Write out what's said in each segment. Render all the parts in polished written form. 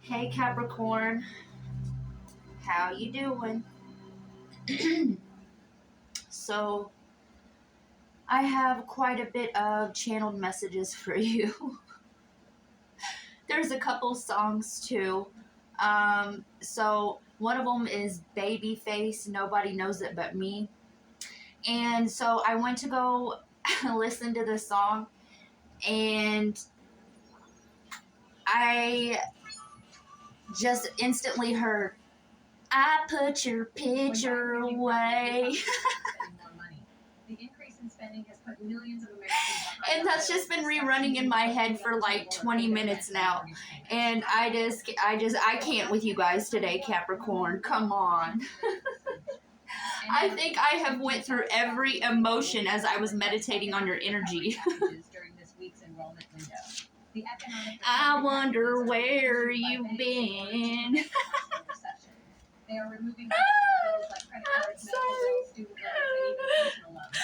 Hey Capricorn, how you doing? So, I have quite a bit of channeled messages for you. There's a couple songs too. So one of them is Babyface, Nobody Knows It But Me. And so I went to go listen to the song, and I just instantly heard, I put your picture away. The increase in spending has put millions of Americans behind. And that's just been rerunning in my head for like 20 minutes now. And I can't with you guys today, Capricorn. Come on. I think I have went through every emotion as I was meditating on your energy. I wonder where you've been. They are removing bills like credit cards, medical bills, student loans, and even personal loans.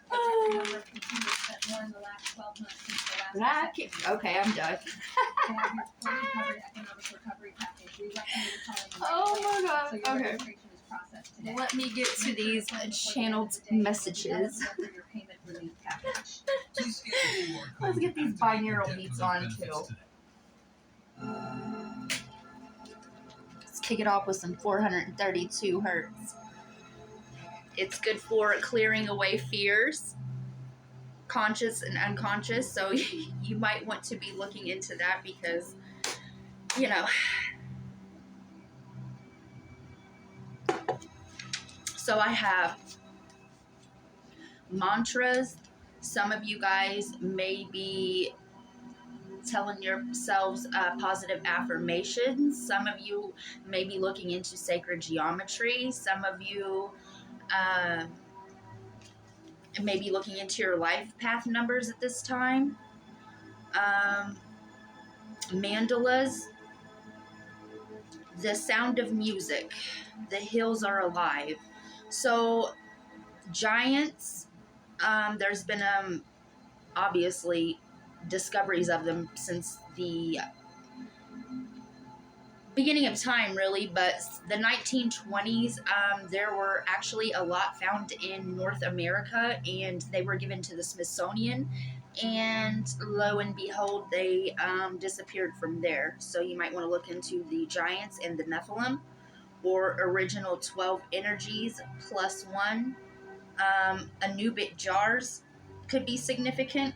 The checking number continues to spend more in the last 12 months since the last. Okay, I'm done. They have your fully covered economic recovery package. We recommend calling Oh my god. so your Okay. registration is processed today. Let me get to these channeled messages. Your payment relief package. Let's get these binaural beats on too. Let's kick it off with some 432 hertz. It's good for clearing away fears, conscious and unconscious. So you might want to be looking into that because, you know. So I have mantras. Some of you guys may be telling yourselves positive affirmations. Some of you may be looking into sacred geometry. Some of you may be looking into your life path numbers at this time. Mandalas. The sound of music. The hills are alive. So giants, there's been obviously discoveries of them since the beginning of time, really, but the 1920s, there were actually a lot found in North America, and they were given to the Smithsonian, and lo and behold, they disappeared from there. So you might want to look into the giants and the Nephilim, or original 12 energies plus one. Anubic jars could be significant.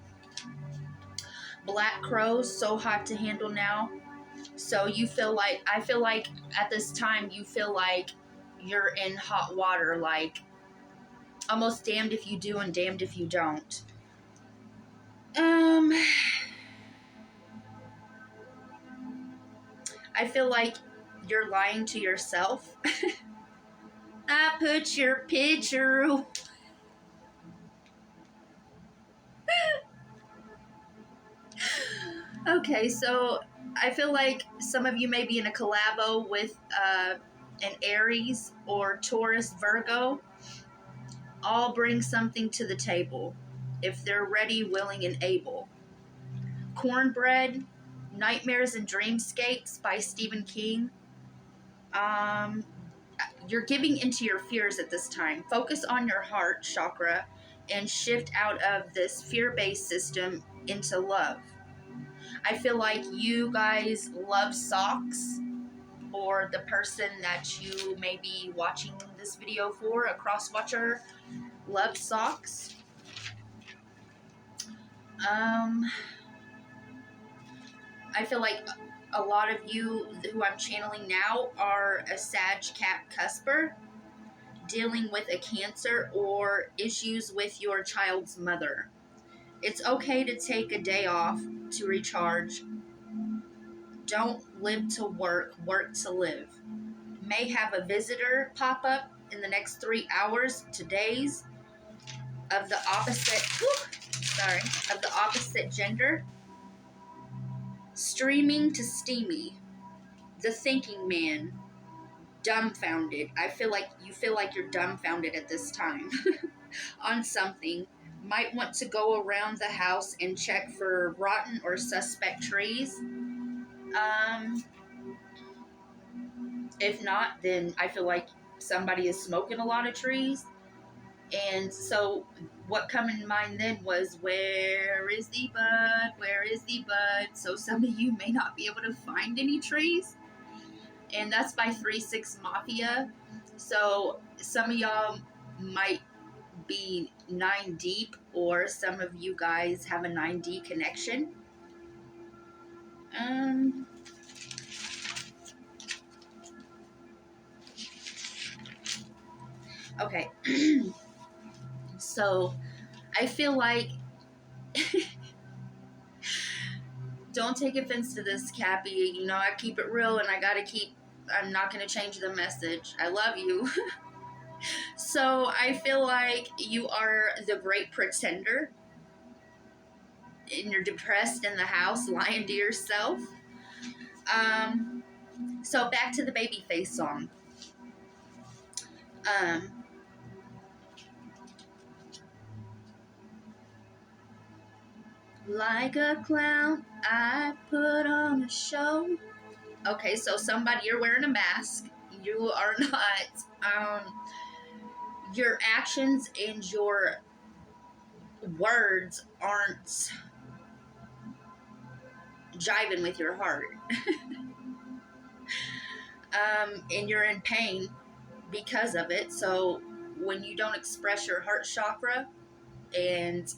Black crows, so hot to handle now. So I feel like at this time you feel like you're in hot water, like almost damned if you do and damned if you don't. I feel like you're lying to yourself. I put your picture. Okay, so I feel like some of you may be in a collabo with an Aries or Taurus Virgo. All bring something to the table if they're ready, willing, and able. Cornbread, Nightmares and Dreamscapes by Stephen King. You're giving into your fears at this time. Focus on your heart chakra and shift out of this fear-based system into love. I feel like you guys love socks, or the person that you may be watching this video for, a cross-watcher, loves socks. I feel like a lot of you who I'm channeling now are a Sag Cap Cusper, dealing with a cancer or issues with your child's mother. It's okay to take a day off to recharge. Don't live to work, work to live. May have a visitor pop up in the next 3 hours to days of the opposite gender. Streaming to steamy. The thinking man. Dumbfounded. I feel like you feel like you're dumbfounded at this time on something. Might want to go around the house and check for rotten or suspect trees. If not, then I feel like somebody is smoking a lot of trees. And so what come in mind then was, where is the bud? Where is the bud? So some of you may not be able to find any trees. And that's by 3-6 Mafia. So some of y'all might be 9 deep, or some of you guys have a 9D connection. Okay. So I feel like, don't take offense to this, Cappy. You know, I keep it real, and I'm not going to change the message. I love you. So I feel like you are the great pretender, and you're depressed in the house, lying to yourself. So back to the Babyface song. Like a clown, I put on a show. Okay, so somebody, you're wearing a mask. You are not, your actions and your words aren't jiving with your heart. And you're in pain because of it. So when you don't express your heart chakra and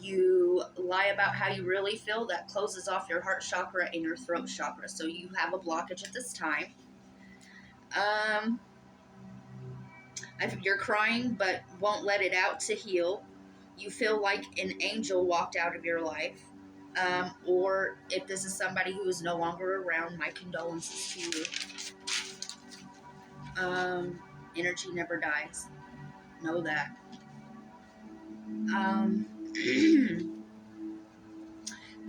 you lie about how you really feel, that closes off your heart chakra and your throat chakra. So you have a blockage at this time. You're crying but won't let it out to heal. You feel like an angel walked out of your life. Or if this is somebody who is no longer around, my condolences to you. Energy never dies. Know that.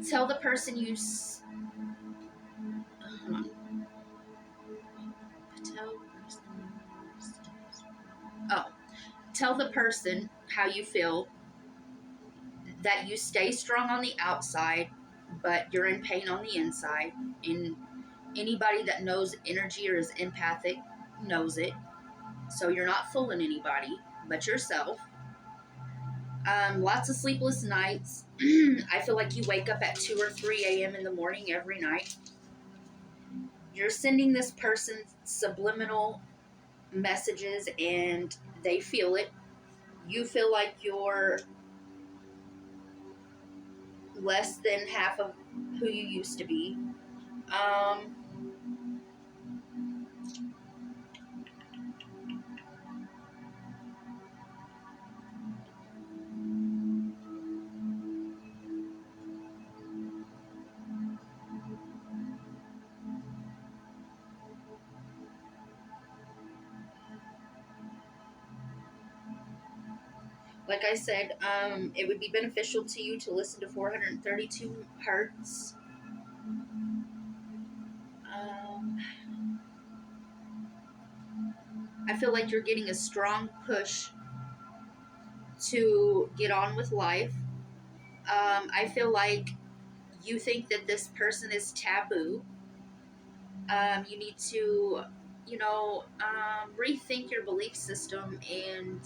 Tell the person you... Hold on. Tell the person how you feel, that you stay strong on the outside, but you're in pain on the inside. And anybody that knows energy or is empathic knows it. So you're not fooling anybody but yourself. Lots of sleepless nights. I feel like you wake up at 2 or 3 a.m. in the morning every night. You're sending this person subliminal messages and they feel it. You feel like you're less than half of who you used to be. Like I said, it would be beneficial to you to listen to 432 hertz. I feel like you're getting a strong push to get on with life. I feel like you think that this person is taboo. You need to, rethink your belief system and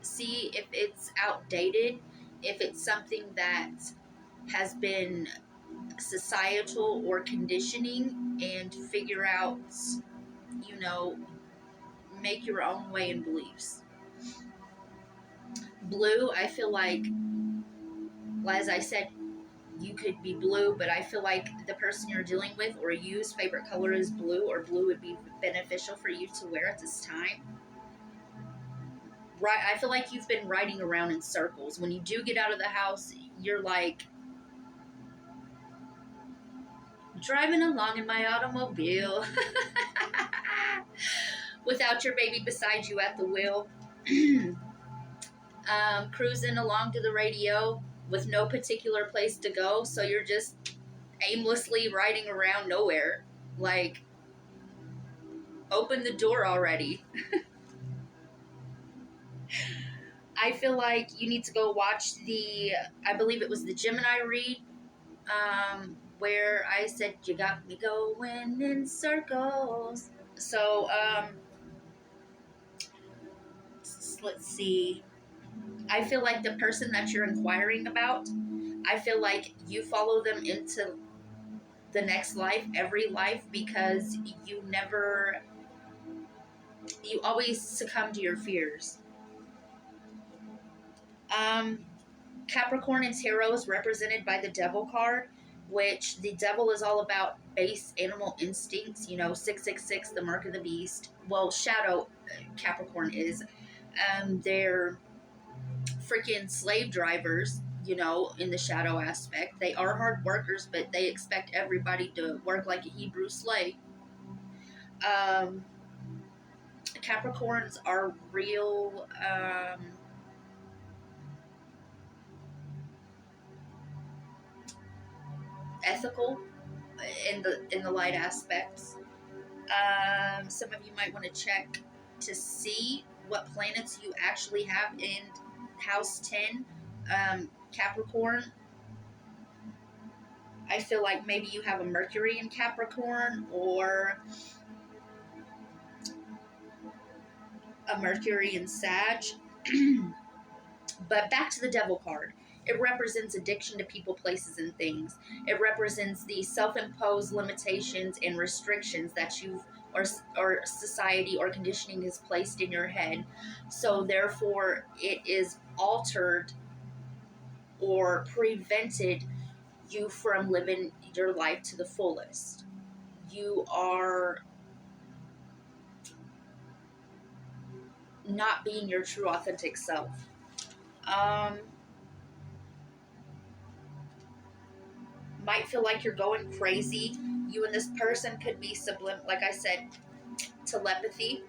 see if it's outdated, if it's something that has been societal or conditioning, and figure out, make your own way in beliefs. Blue, I feel like, as I said, you could be blue, but I feel like the person you're dealing with or you's favorite color is blue, or blue would be beneficial for you to wear at this time. Right, I feel like you've been riding around in circles. When you do get out of the house, you're like driving along in my automobile without your baby beside you at the wheel. Cruising along to the radio with no particular place to go, so you're just aimlessly riding around nowhere. Like, open the door already. I feel like you need to go watch I believe it was the Gemini read, where I said, you got me going in circles. So, let's see. I feel like the person that you're inquiring about, I feel like you follow them into the next life, every life, because you always succumb to your fears. Capricorn in tarot is represented by the devil card, which the devil is all about base animal instincts, 666, the mark of the beast. Well, shadow Capricorn is. They're freaking slave drivers, in the shadow aspect. They are hard workers, but they expect everybody to work like a Hebrew slave. Capricorns are real ethical in the light aspects. Some of you might want to check to see what planets you actually have in house 10. Capricorn, I feel like maybe you have a Mercury in Capricorn or a Mercury in Sag. But back to the devil card. It represents addiction to people, places, and things. It represents the self-imposed limitations and restrictions that you've or society or conditioning has placed in your head. So therefore, it is altered or prevented you from living your life to the fullest. You are not being your true authentic self. Might feel like you're going crazy. You and this person could be like I said, telepathy.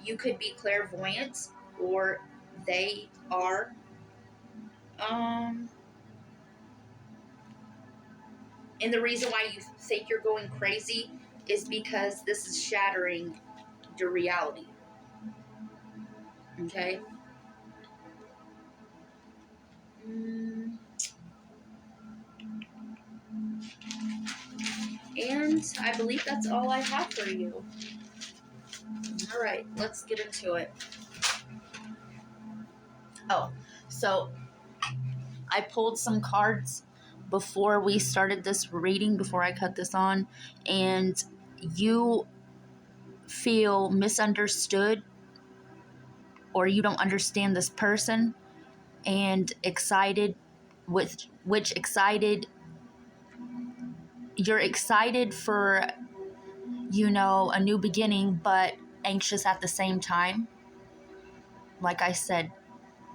You could be clairvoyant, or they are. And the reason why you think you're going crazy is because this is shattering your reality. Okay? And I believe that's all I have for you. All right, let's get into it. Oh, so I pulled some cards before we started this reading, before I cut this on, and you feel misunderstood or you don't understand this person, and you're excited for a new beginning, but anxious at the same time, like I said,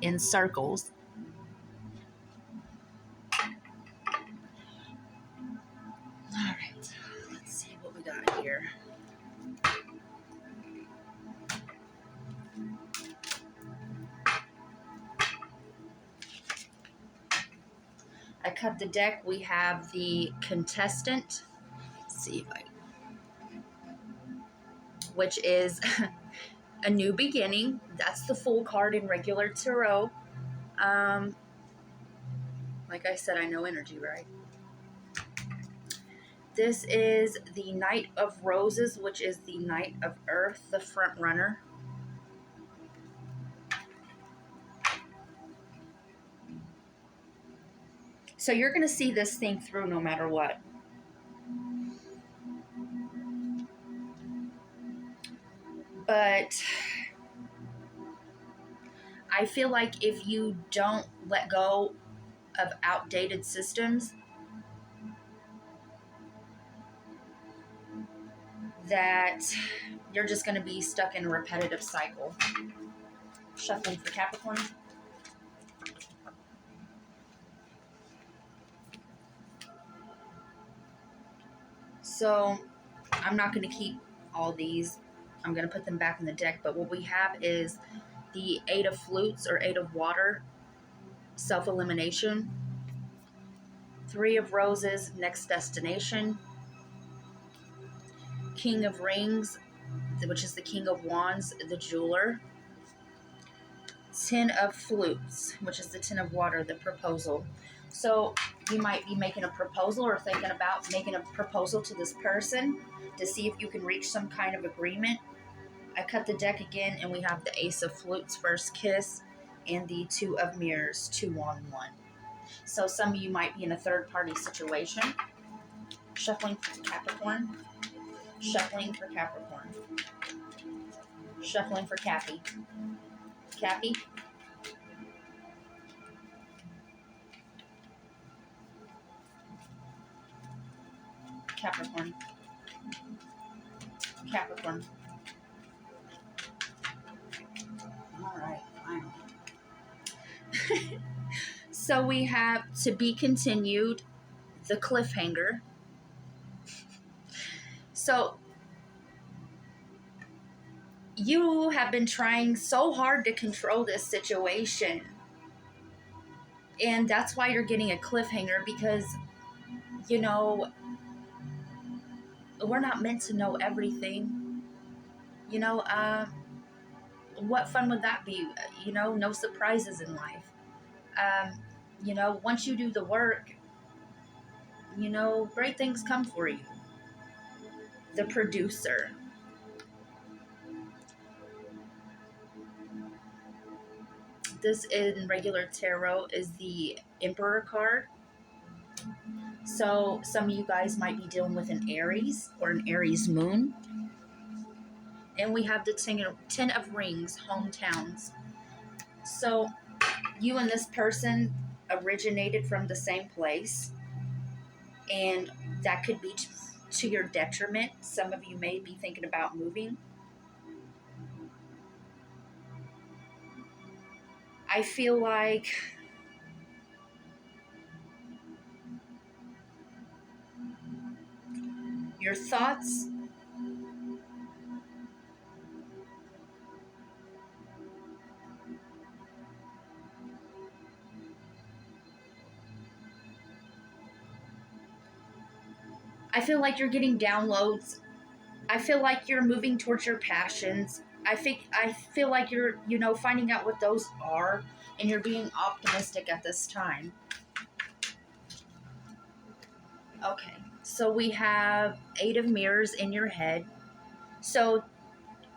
in circles. All right, let's see what we got here. I cut the deck. We have the contestant. Let's see if which is a new beginning. That's the full card in regular tarot. Like I said, I know energy, right? This is the Knight of Roses, which is the Knight of Earth, the front runner. So you're going to see this thing through no matter what. But I feel like if you don't let go of outdated systems, that you're just going to be stuck in a repetitive cycle. Shuffling for Capricorn. So I'm not going to keep all these. I'm going to put them back in the deck. But what we have is the Eight of Flutes or Eight of Water, self-elimination. Three of Roses, next destination. King of Rings, which is the King of Wands, the jeweler. Ten of Flutes, which is the Ten of Water, the proposal. So You might be making a proposal or thinking about making a proposal to this person to see if you can reach some kind of agreement. I cut the deck again, and we have the Ace of Flutes, First Kiss, and the Two of Mirrors, 2-on-1. So some of you might be in a third-party situation. Shuffling for Capricorn. Shuffling for Capricorn. Shuffling for Cappy. Cappy. Capricorn. Capricorn. All right, finally. So we have to be continued, the cliffhanger. So you have been trying so hard to control this situation. And that's why you're getting a cliffhanger, because, you know, we're not meant to know everything. You know, what fun would that be? You know, no surprises in life. You know, once you do the work, you know, great things come for you. The producer. This in regular tarot is the Emperor card. So some of you guys might be dealing with an Aries or an Aries moon. And we have the Ten of Rings, hometowns. So you and this person originated from the same place. And that could be to your detriment. Some of you may be thinking about moving. I feel like your thoughts I feel like you're getting downloads. I feel like you're moving towards your passions. I feel like you're, you know, finding out what those are, and you're being optimistic at this time. Okay, so we have 8 of Mirrors in your head. So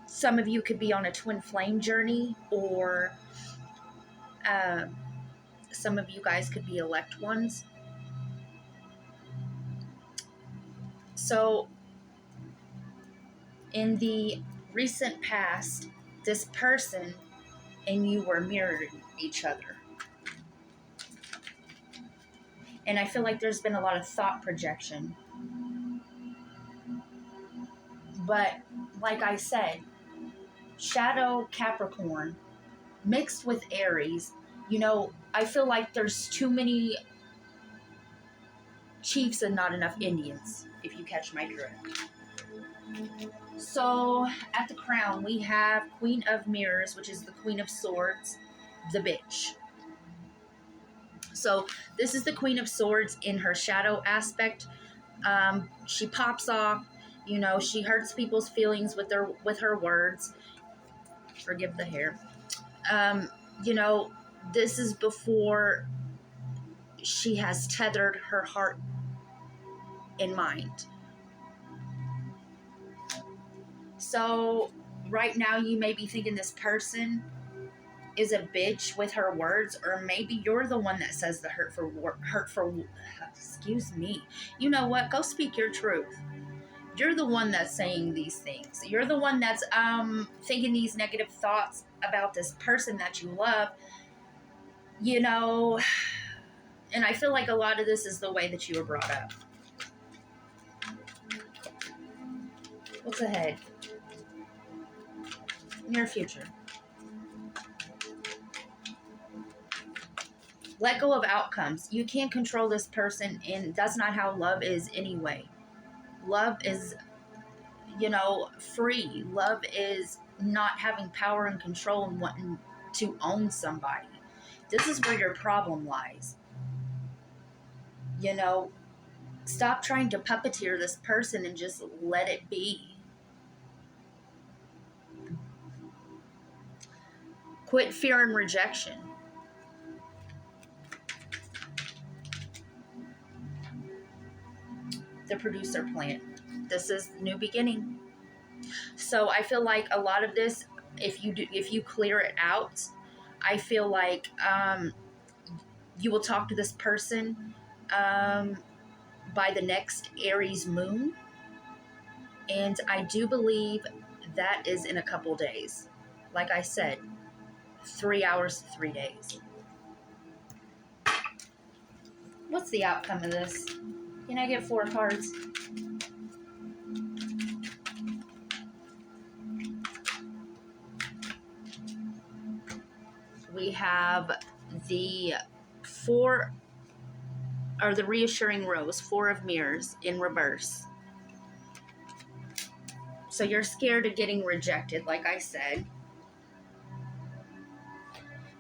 some of you could be on a twin flame journey, or some of you guys could be elect ones. So in the recent past, this person and you were mirroring each other. And I feel like there's been a lot of thought projection. But like I said, Shadow Capricorn mixed with Aries, you know, I feel like there's too many chiefs and not enough Indians, if you catch my drift. So at the crown, we have Queen of Mirrors, which is the Queen of Swords, the bitch. So this is the Queen of Swords in her shadow aspect. She pops off, you know, she hurts people's feelings with her words. Forgive the hair. You know, this is before she has tethered her heart and mind. So right now you may be thinking this person is a bitch with her words, or maybe you're the one that says the hurtful, excuse me. You know what? Go speak your truth. You're the one that's saying these things. You're the one that's thinking these negative thoughts about this person that you love. You know, and I feel like a lot of this is the way that you were brought up. What's ahead? Near future. Let go of outcomes. You can't control this person, and that's not how love is anyway. Love is, you know, free. Love is not having power and control and wanting to own somebody. This is where your problem lies. You know, stop trying to puppeteer this person and just let it be. Quit fear and rejection. the producer plant. This is new beginning. So I feel like a lot of this, if you clear it out, I feel like you will talk to this person by the next Aries moon, and I do believe that is in a couple days. Like I said, 3 hours, 3 days. What's the outcome of this? Can I get 4 cards? We have the 4, or the reassuring rose, 4 of mirrors in reverse. So you're scared of getting rejected, like I said.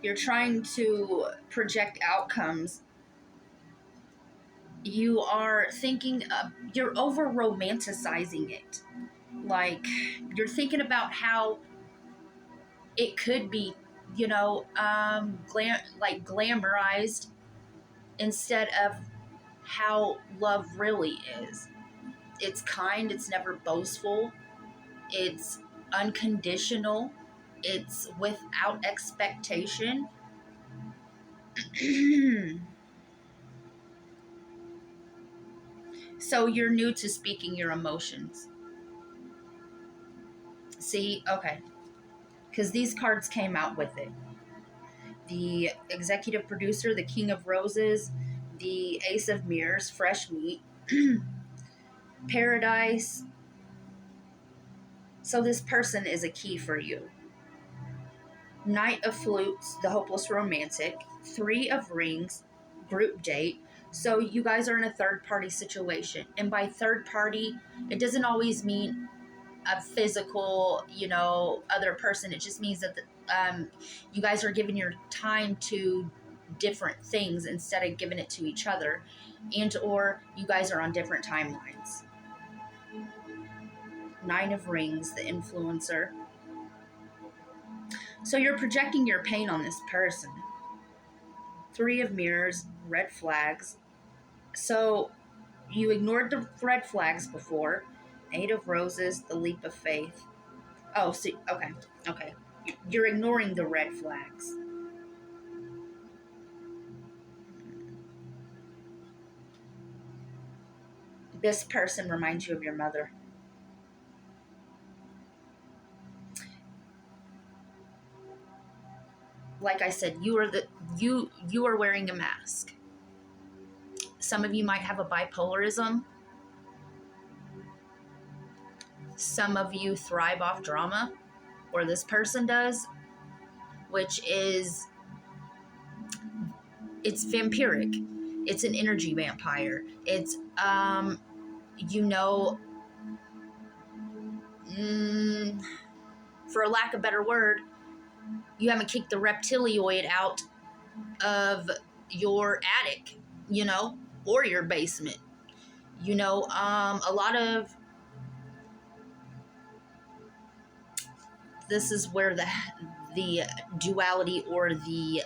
You're trying to project outcomes. You are thinking of, you're over romanticizing it. Like, you're thinking about how it could be, you know, glamorized instead of how love really is. It's kind, it's never boastful, it's unconditional, it's without expectation. So you're new to speaking your emotions. See, okay, because these cards came out with it. The executive producer, the King of Roses, the Ace of Mirrors, fresh meat, paradise. So this person is a key for you. Knight of Flutes, the hopeless romantic, 3 of Rings, group date. So you guys are in a third party situation. And by third party, it doesn't always mean a physical, you know, other person. It just means that you guys are giving your time to different things instead of giving it to each other, and or you guys are on different timelines. 9 of Rings, the influencer. So you're projecting your pain on this person. 3 of Mirrors, red flags. So you ignored the red flags before. 8 of Roses, the leap of faith. Oh, see, okay. You're ignoring the red flags. This person reminds you of your mother. Like I said, you are wearing a mask. Some of you might have a bipolarism. Some of you thrive off drama, or this person does, which is, it's vampiric. It's an energy vampire. It's, you know, for a lack of a better word, you haven't kicked the reptilioid out of your attic, you know, or your basement. You know, a lot of, this is where the duality or the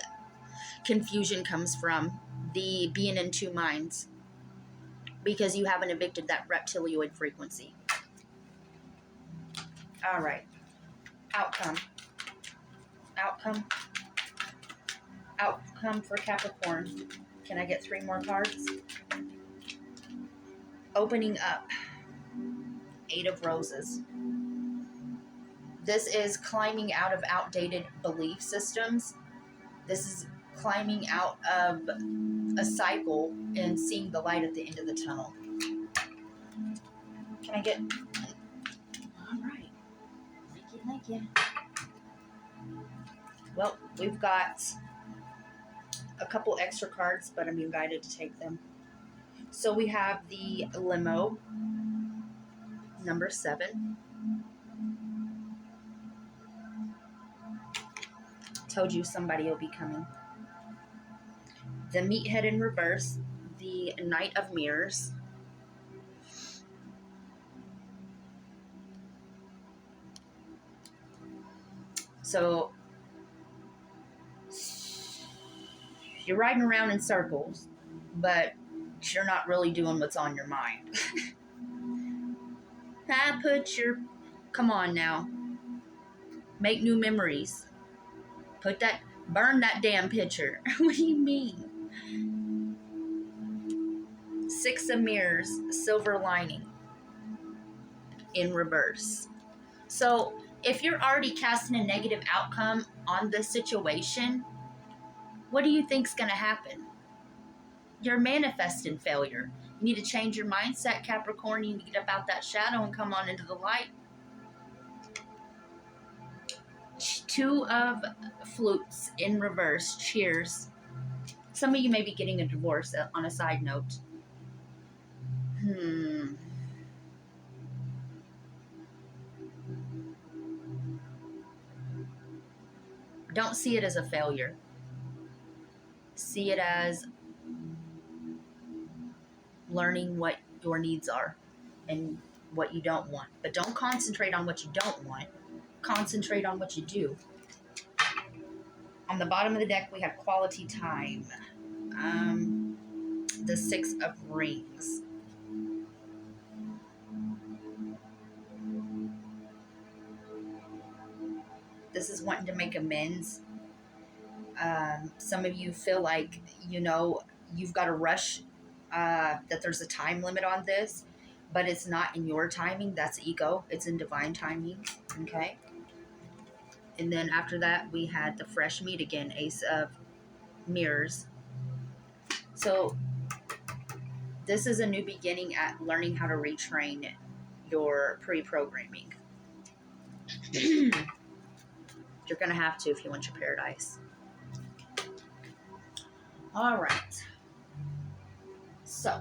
confusion comes from, the being in 2 minds, because you haven't evicted that reptilioid frequency. All right. Outcome for Capricorn. Can I get 3 more cards? Opening up. 8 of Roses. This is climbing out of outdated belief systems. This is climbing out of a cycle and seeing the light at the end of the tunnel. Can I get... All right. Thank you. Well, we've got a couple extra cards, but I'm being guided to take them. So we have the limo, number 7. Told you somebody will be coming. The meathead in reverse, the Knight of Mirrors. So you're riding around in circles, but you're not really doing what's on your mind. Come on now. Make new memories. Burn that damn picture. What do you mean? Six of Mirrors, silver lining in reverse. So if you're already casting a negative outcome on this situation, what do you think's going to happen? You're manifesting failure. You need to change your mindset, Capricorn. You need to get up out that shadow and come on into the light. Two of flutes in reverse. Cheers. Some of you may be getting a divorce on a side note. Don't see it as a failure. See it as learning what your needs are and what you don't want. But don't concentrate on what you don't want. Concentrate on what you do. On the bottom of the deck, we have quality time. The Six of Rings. This is wanting to make amends. Some of you feel like, you've got to rush, that there's a time limit on this, but it's not in your timing. That's ego. It's in divine timing. Okay. And then after that, we had the fresh meat again, Ace of Mirrors. So this is a new beginning at learning how to retrain your pre-programming. You're going to have to if you want your paradise. All right. So,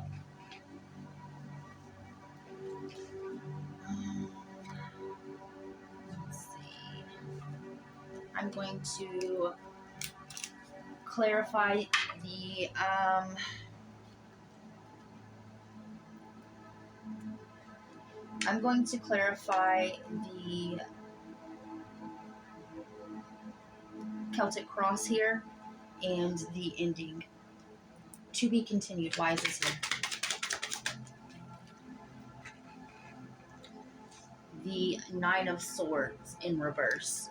let's see. I'm going to clarify the Celtic cross here and the ending. To be continued. Why is this here? The Nine of Swords in reverse.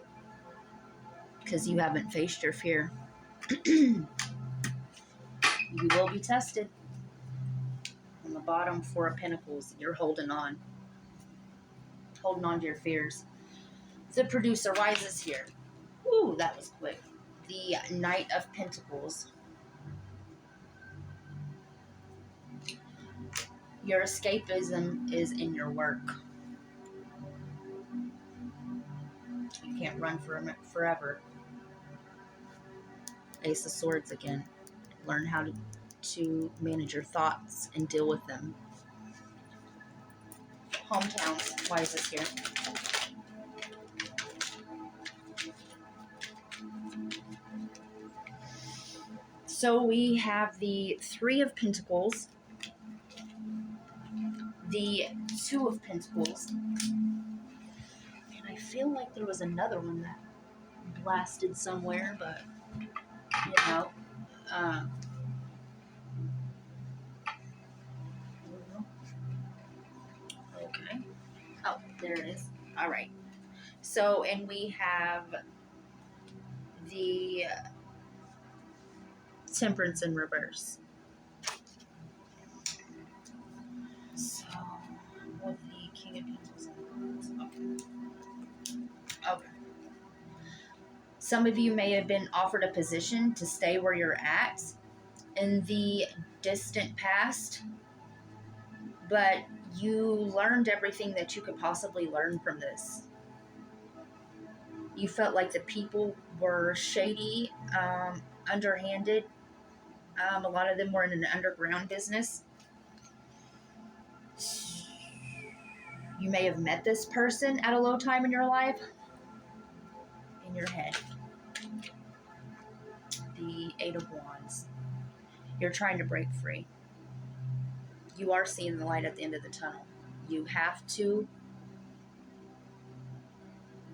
Because you haven't faced your fear. You will be tested. On the bottom, Four of Pentacles. You're holding on. Holding on to your fears. The producer rises here. Ooh, that was quick. The Knight of Pentacles. Your escapism is in your work. You can't run forever. Ace of Swords again. Learn how to manage your thoughts and deal with them. Hometowns. Why is this here? So we have the Three of Pentacles, the Two of Pentacles, and I feel like there was another one that blasted somewhere, but okay. Oh, there it is. All right. So, and we have the Temperance in reverse. So, with the King of Pentacles in reverse. Okay. Some of you may have been offered a position to stay where you're at in the distant past, but you learned everything that you could possibly learn from this. You felt like the people were shady, underhanded. A lot of them were in an underground business. You may have met this person at a low time in your life. In your head. The Eight of Wands. You're trying to break free. You are seeing the light at the end of the tunnel. You have to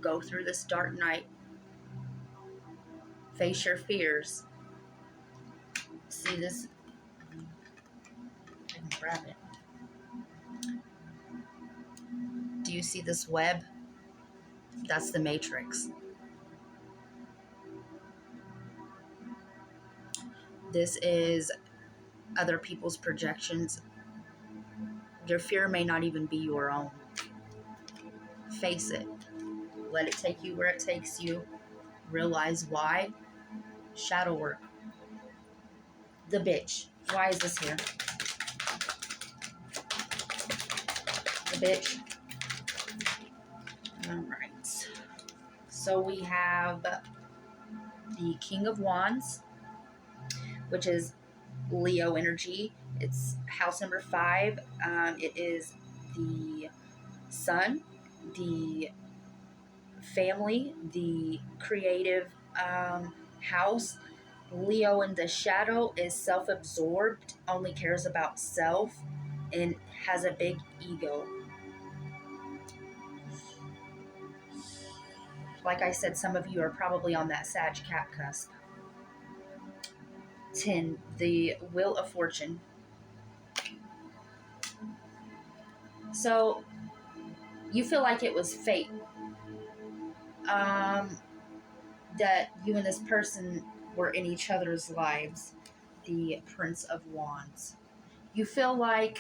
go through this dark night. Face your fears. See this grab it. Do you see this web? That's the matrix. This is other people's projections. Your fear may not even be your own. Face it. Let it take you where it takes you. Realize why. Shadow work. The bitch. Why is this here? The bitch. Alright. So we have the King of Wands, which is Leo energy. It's house number 5. It is the sun, the family, the creative house. Leo in the shadow is self-absorbed, only cares about self, and has a big ego. Like I said, some of you are probably on that Sag Cap cusp. 10, the Wheel of Fortune. So you feel like it was fate that you and this person were in each other's lives. The Prince of Wands. You feel like,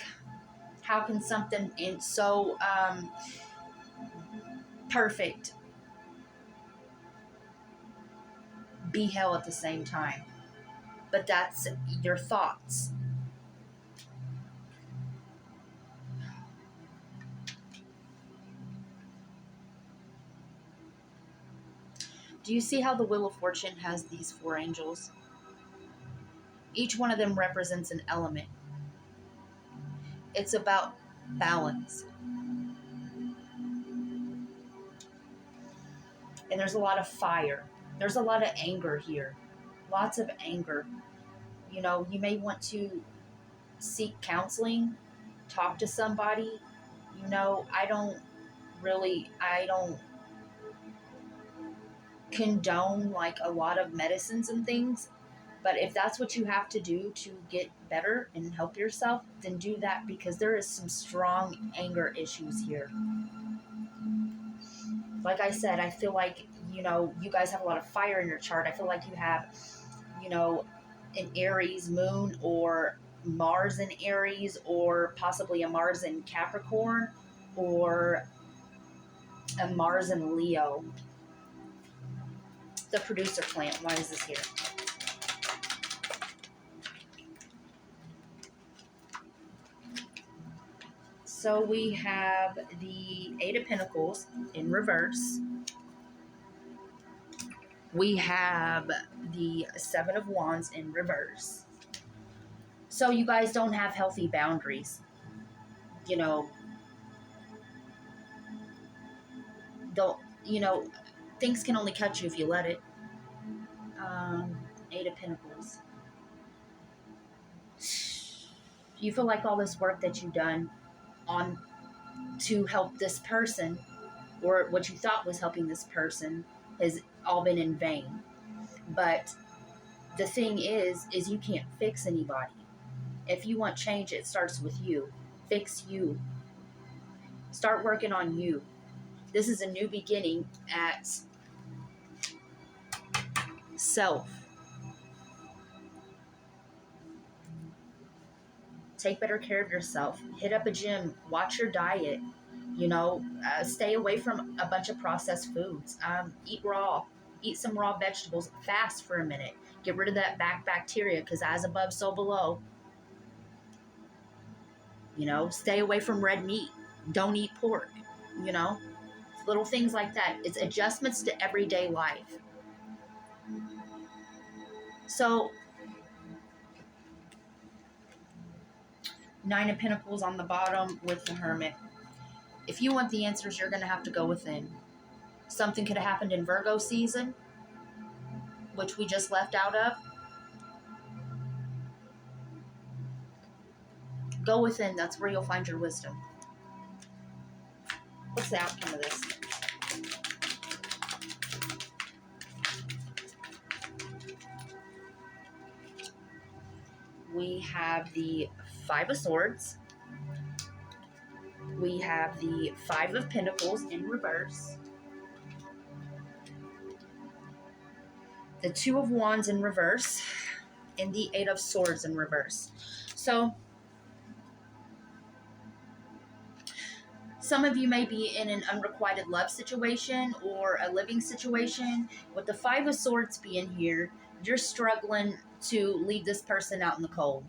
how can something so perfect be hell at the same time? But that's your thoughts. Do you see how the Wheel of Fortune has these 4 angels? Each one of them represents an element. It's about balance. And there's a lot of fire. There's a lot of anger here. Lots of anger. You know, you may want to seek counseling, talk to somebody. You know, I don't condone like a lot of medicines and things, but if that's what you have to do to get better and help yourself, then do that, because there is some strong anger issues here. Like I said, I feel like, you know, you guys have a lot of fire in your chart. I feel like you have, you know, an Aries moon, or Mars in Aries, or possibly a Mars in Capricorn, or a Mars in Leo. The producer plant, why is this here? So we have the 8 of Pentacles in reverse. We have the 7 of Wands in reverse. So you guys don't have healthy boundaries. You know, things can only cut you if you let it. 8 of Pentacles. You feel like all this work that you've done on to help this person, or what you thought was helping this person, has all been in vain. But the thing is you can't fix anybody. If you want change, it starts with you. Fix you. Start working on you. This is a new beginning at self. Take better care of yourself. Hit up a gym. Watch your diet. You know, stay away from a bunch of processed foods. Eat raw. Eat some raw vegetables. Fast for a minute. Get rid of that back bacteria, because as above, so below. You know, stay away from red meat. Don't eat pork. You know, little things like that. It's adjustments to everyday life. So, 9 of Pentacles on the bottom with the Hermit. If you want the answers, you're going to have to go within. Something could have happened in Virgo season, which we just left out of. Go within. That's where you'll find your wisdom. What's the outcome of this? We have the Five of Swords. We have the Five of Pentacles in reverse. The Two of Wands in reverse. And the Eight of Swords in reverse. So, some of you may be in an unrequited love situation or a living situation. With the Five of Swords being here, you're struggling to leave this person out in the cold.